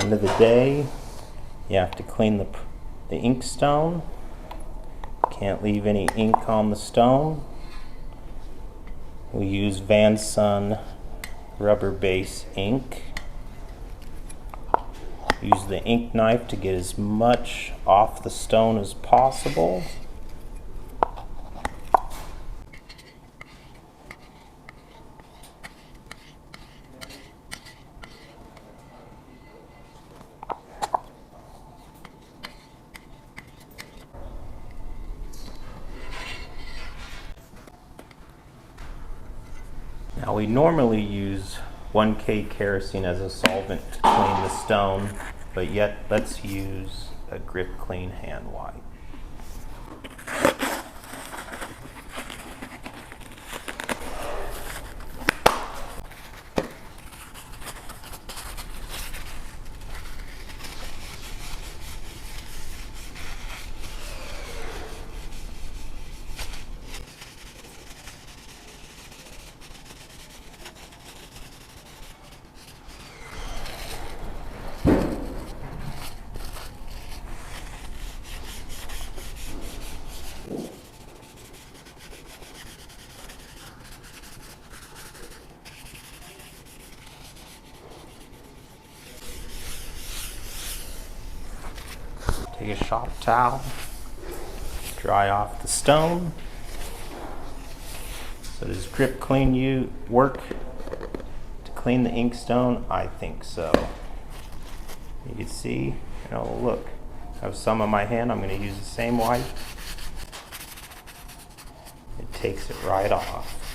End of the day, you have to clean the ink stone. Can't leave any ink on the stone. We use Van Sun rubber base ink. Use the ink knife to get as much off the stone as possible. Now we normally use 1K kerosene as a solvent to clean the stone, but yet let's use a grip clean hand wipe. Take a shop towel, dry off the stone. So does grip clean work to clean the ink stone? I think so. You can see, look, I have some on my hand. I'm going to use the same wipe. It takes it right off.